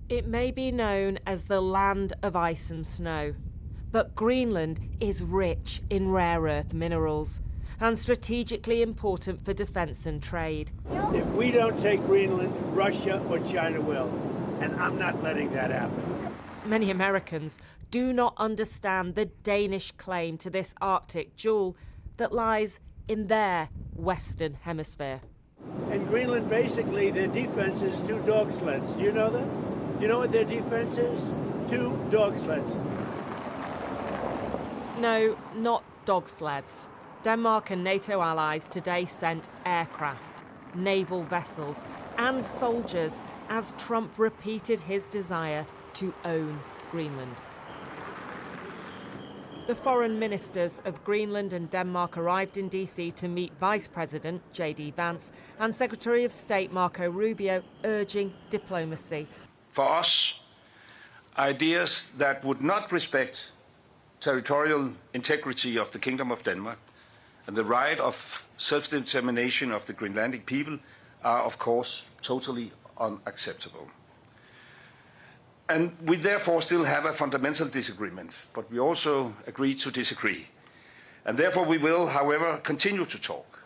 It may be known as the land of ice and snow, but Greenland is rich in rare earth minerals and strategically important for defence and trade. If we don't take Greenland, Russia or China will, and I'm not letting that happen. Many Americans do not understand the Danish claim to this Arctic jewel that lies in their Western Hemisphere. In Greenland, basically, their defense is 2 dog sleds. Do you know that? You know what their defense is? 2 dog sleds. No, not dog sleds. Denmark and NATO allies today sent aircraft, naval vessels and soldiers as Trump repeated his desire to own Greenland. The foreign ministers of Greenland and Denmark arrived in DC to meet Vice President J.D. Vance and Secretary of State Marco Rubio, urging diplomacy. For us, ideas that would not respect territorial integrity of the Kingdom of Denmark and the right of self-determination of the Greenlandic people are, of course, totally unacceptable. And we therefore still have a fundamental disagreement, but we also agree to disagree. And therefore we will, however, continue to talk.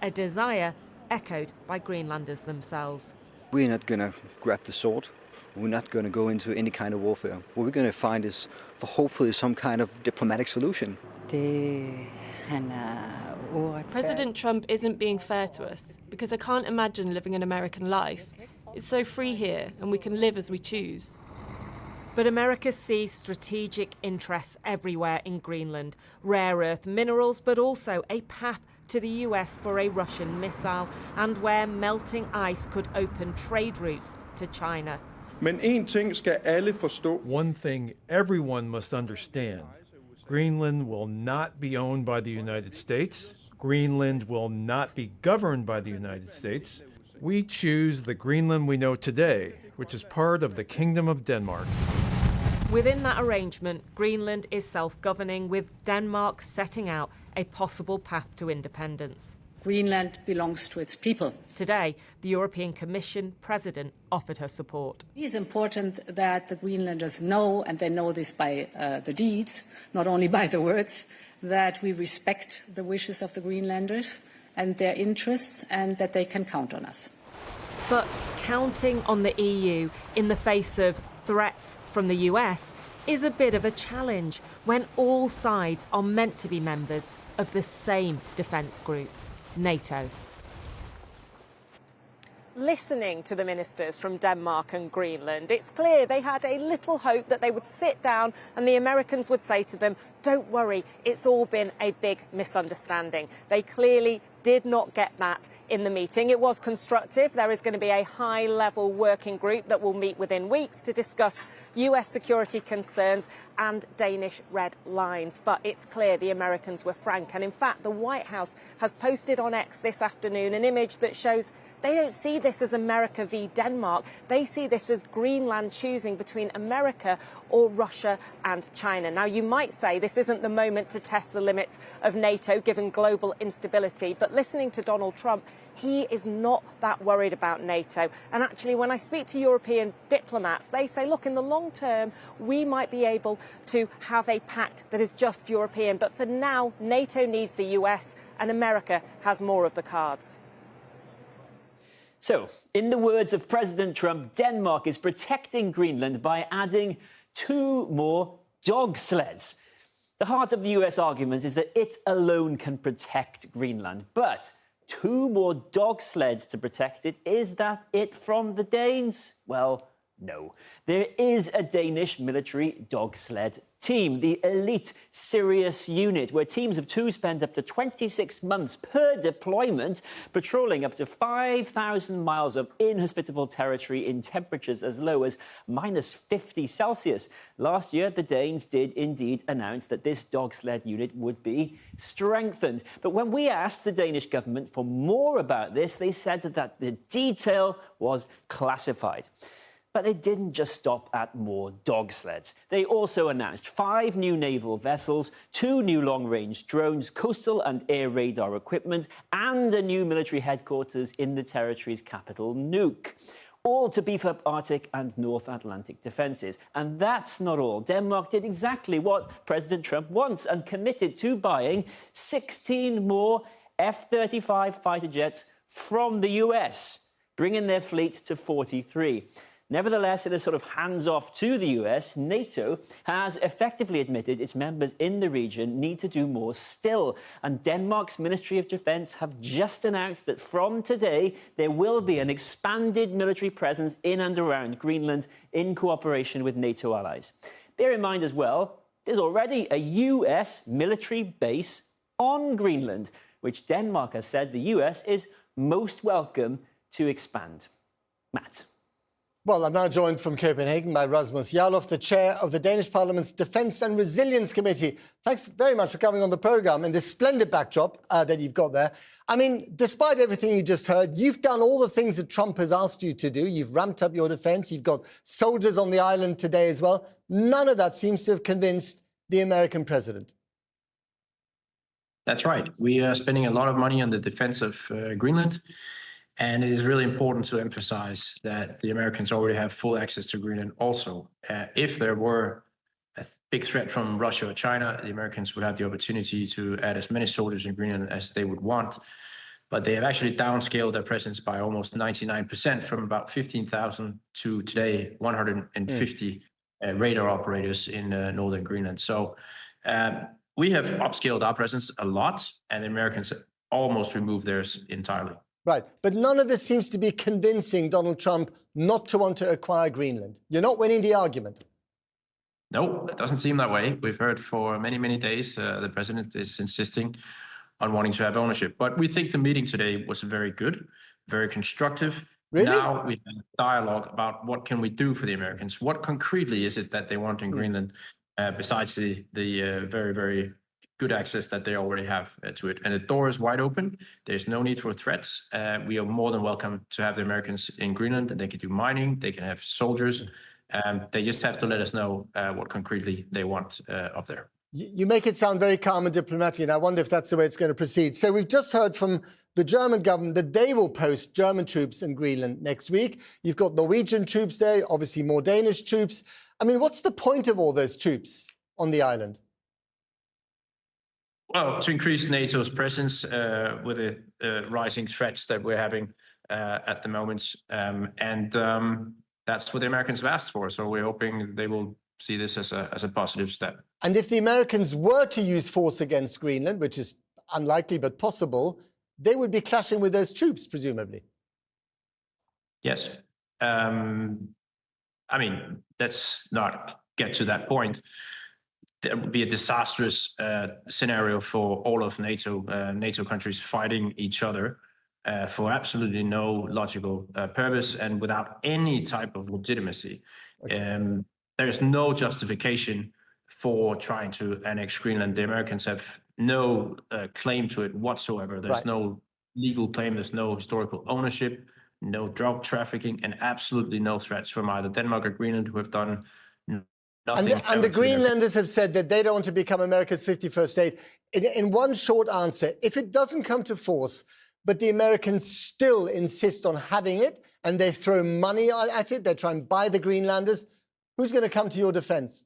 A desire echoed by Greenlanders themselves. We're not going to grab the sword. We're not going to go into any kind of warfare. What we're going to find is, for hopefully, some kind of diplomatic solution. President Trump isn't being fair to us, because I can't imagine living an American life. It's so free here, and we can live as we choose. But America sees strategic interests everywhere in Greenland. Rare earth minerals, but also a path to the US for a Russian missile, and where melting ice could open trade routes to China. Men en ting skal alle forstå. One thing everyone must understand. Greenland will not be owned by the United States. Greenland will not be governed by the United States. We choose the Greenland we know today, which is part of the Kingdom of Denmark. Within that arrangement, Greenland is self-governing, with Denmark setting out a possible path to independence. Greenland belongs to its people. Today, the European Commission President offered her support. It is important that the Greenlanders know, and they know this by the deeds, not only by the words, that we respect the wishes of the Greenlanders and their interests, and that they can count on us. But counting on the EU in the face of threats from the US is a bit of a challenge when all sides are meant to be members of the same defence group, NATO. Listening to the ministers from Denmark and Greenland, it's clear they had a little hope that they would sit down and the Americans would say to them, "Don't worry, it's all been a big misunderstanding." They clearly did not get that in the meeting. It was constructive. There is going to be a high-level working group that will meet within weeks to discuss US security concerns and Danish red lines. But it's clear the Americans were frank. And in fact, the White House has posted on X this afternoon an image that shows they don't see this as America v Denmark. They see this as Greenland choosing between America or Russia and China. Now, you might say this isn't the moment to test the limits of NATO, given global instability. But listening to Donald Trump, he is not that worried about NATO. And actually, when I speak to European diplomats, they say, look, in the long term, we might be able to have a pact that is just European. But for now, NATO needs the US, and America has more of the cards. So, in the words of President Trump, Denmark is protecting Greenland by adding 2 more dog sleds. The heart of the US argument is that it alone can protect Greenland. But 2 more dog sleds to protect it, is that it from the Danes? Well, no. There is a Danish military dog sled team, the elite Sirius unit, where teams of 2 spend up to 26 months per deployment, patrolling up to 5,000 miles of inhospitable territory in temperatures as low as -50 Celsius. Last year, the Danes did indeed announce that this dog sled unit would be strengthened. But when we asked the Danish government for more about this, they said that the detail was classified. But they didn't just stop at more dog sleds. They also announced 5 new naval vessels, 2 new long-range drones, coastal and air radar equipment, and a new military headquarters in the territory's capital, Nuuk. all to beef up Arctic and North Atlantic defences. And that's not all. Denmark did exactly what President Trump wants and committed to buying 16 more F-35 fighter jets from the US, bringing their fleet to 43. Nevertheless, in a sort of hands-off to the US, NATO has effectively admitted its members in the region need to do more still. And Denmark's Ministry of Defence have just announced that from today, there will be an expanded military presence in and around Greenland in cooperation with NATO allies. Bear in mind as well, there's already a US military base on Greenland, which Denmark has said the US is most welcome to expand. Matt. Well, I'm now joined from Copenhagen by Rasmus Jarlov, the chair of the Danish Parliament's Defence and Resilience Committee. Thanks very much for coming on the programme and this splendid backdrop that you've got there. I mean, despite everything you just heard, you've done all the things that Trump has asked you to do. You've ramped up your defence. You've got soldiers on the island today as well. None of that seems to have convinced the American president. That's right. We are spending a lot of money on the defense of Greenland. And it is really important to emphasize that the Americans already have full access to Greenland also. If there were a big threat from Russia or China, the Americans would have the opportunity to add as many soldiers in Greenland as they would want. But they have actually downscaled their presence by almost 99%, from about 15,000 to today 150 radar operators in northern Greenland. So we have upscaled our presence a lot, and the Americans almost removed theirs entirely. Right, but none of this seems to be convincing Donald Trump not to want to acquire Greenland. You're not winning the argument. No, it doesn't seem that way. We've heard for many, many days the president is insisting on wanting to have ownership. But we think the meeting today was very good, very constructive. Really? Now we have a dialogue about what can we do for the Americans. What concretely is it that they want in Greenland, besides the very, very good access that they already have to it. And the door is wide open. There's no need for threats. We are more than welcome to have the Americans in Greenland, and they can do mining, they can have soldiers. They just have to let us know what concretely they want up there. You make it sound very calm and diplomatic, and I wonder if that's the way it's going to proceed. So we've just heard from the German government that they will post German troops in Greenland next week. You've got Norwegian troops there, obviously more Danish troops. I mean, what's the point of all those troops on the island? Well, to increase NATO's presence with the rising threats that we're having at the moment. That's what the Americans have asked for. So we're hoping they will see this as a positive step. And if the Americans were to use force against Greenland, which is unlikely but possible, they would be clashing with those troops, presumably. Yes. I mean, let's not get to that point. That would be a disastrous scenario for all of NATO countries fighting each other for absolutely no logical purpose and without any type of legitimacy. Okay. There's no justification for trying to annex Greenland. The Americans have no claim to it whatsoever. There's no legal claim. There's no historical ownership, no drug trafficking, and absolutely no threats from either Denmark or Greenland, who have done And the Greenlanders have said that they don't want to become America's 51st state. In one short answer, if it doesn't come to force, but the Americans still insist on having it, and they throw money at it, they try and buy the Greenlanders, who's going to come to your defense?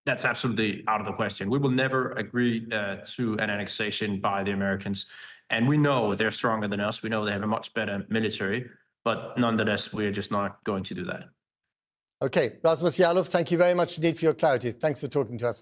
That's absolutely out of the question. We will never agree to an annexation by the Americans. And we know they're stronger than us. We know they have a much better military. But nonetheless, we're just not going to do that. Okay, Rasmus Jarlov, thank you very much indeed for your clarity. Thanks for talking to us.